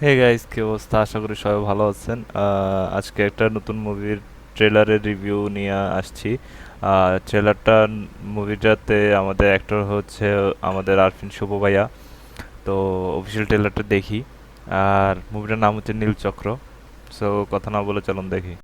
Hey guys, কি অবস্থা? আশা করি সবাই ভালো আছেন। আজকে একটা নতুন মুভির ট্রেলারের রিভিউ নিয়ে আসছি। ট্রেলারটা মুভিটাতে আমাদের অ্যাক্টর হচ্ছে আমাদের আরফিন শুভ ভাইয়া। তো অফিসিয়াল ট্রেলারটা দেখি। আর মুভিটার নাম হচ্ছে নীলচক্র। সো কথা না বলে চলুন দেখি।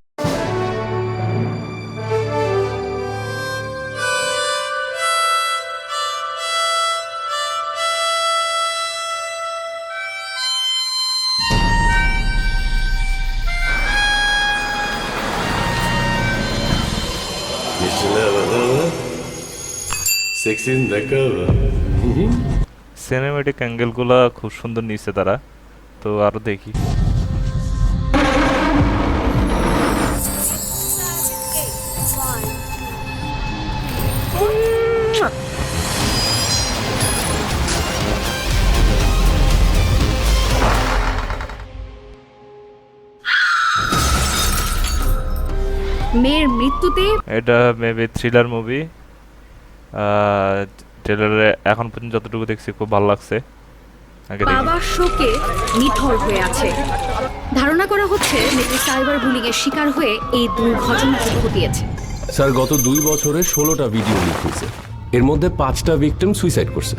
Michelela, sexy in the cover. Cinematic অ্যাঙ্গেলগুলো খুব সুন্দর নিচ্ছে তারা। তো আরও দেখি। মেয়ের মৃত্যুতে এটা মেবি থ্রিলার মুভি। ট্রেলারে এখন পর্যন্ত যতটুকু দেখছি খুব ভালো লাগছে। আগে দেখি। বাবার শোকে নিথর হয়ে আছে। ধারণা করা হচ্ছে মেয়েটি সাইবার বুলিং এর শিকার হয়ে এই দুর্ঘটনাটি ঘটিয়েছে। স্যার, গত 2 বছরে 16টা ভিডিও লিক হয়েছে। এর মধ্যে 5টা ভিকটিম সুইসাইড করছে।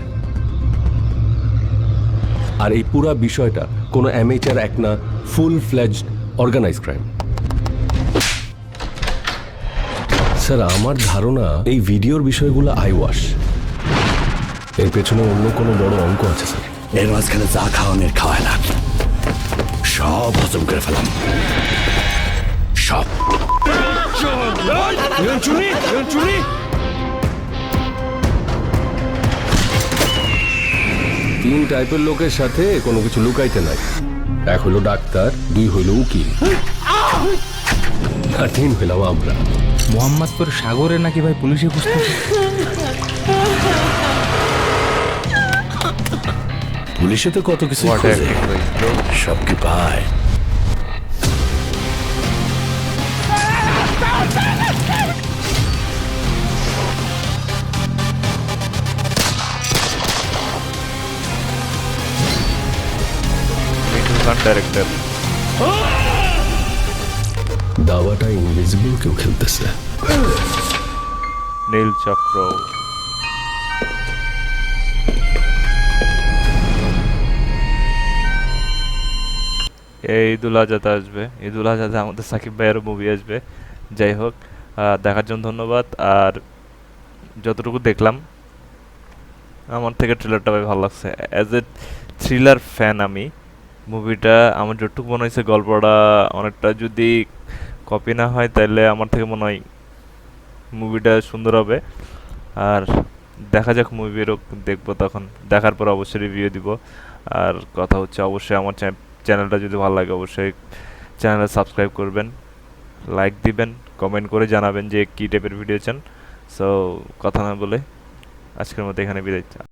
আর এই পুরা বিষয়টা কোনো অ্যামেচার অ্যাক্ট না, ফুল ফ্লেজড অর্গানাইজ ক্রাইম। স্যার, আমার ধারণা এই ভিডিওর বিষয়গুলো আইওয়াশ। এর পেছনে অন্য কোনো বড় অঙ্ক আছে স্যার। এর মাঝখানে যা খাওয়ানোর খাওয়ায় না, সব হজম করে ফেলাম। সব। তিন টাইপের লোকের সাথে কোনো কিছু লুকাইতে নাই। এক হলো ডাক্তার, 2 হইল উকিল, আর 3 হইলাম আমরা। মোহাম্মদপুর সাগরে নাকি ভাই পুলিশে খুঁজতেছে। পুলিশে তো কত কিছু What খোঁজে, acting ভাই, bro। সব কি পায়? মিঠুন খান ডাইরেক্টর। দাওয়াটা ইনভিজিবল কেউ খেলতেছে। নীল চক্র। এই ঈদুল আজহাতে আসবে। ঈদুল আজহাতে আমাদের সাকিব ভাইয়েরও মুভি আসবে। যাই হোক, দেখার জন্য ধন্যবাদ। আর যতটুকু দেখলাম আমার থেকে ট্রেলারটা ভাই ভালো লাগছে। অ্যাজ এ থ্রিলার ফ্যান আমি, মুভিটা আমার যতটুকু মনে হয়েছে গল্পটা অনেকটা যদি কপি না হয় তাহলে আমার থেকে মনে হয় মুভিটা সুন্দর হবে। আর দেখা যাক মুভিরও দেখবো, তখন দেখার পর অবশ্যই রিভিউ দিব। আর কথা হচ্ছে অবশ্যই আমার চ্যানেলটা যদি ভালো লাগে অবশ্যই চ্যানেলটা সাবস্ক্রাইব করবেন, লাইক দিবেন, কমেন্ট করে জানাবেন যে কী টাইপের ভিডিও চান। সো কথা না বলে আজকের মতো এখানে বিদায়।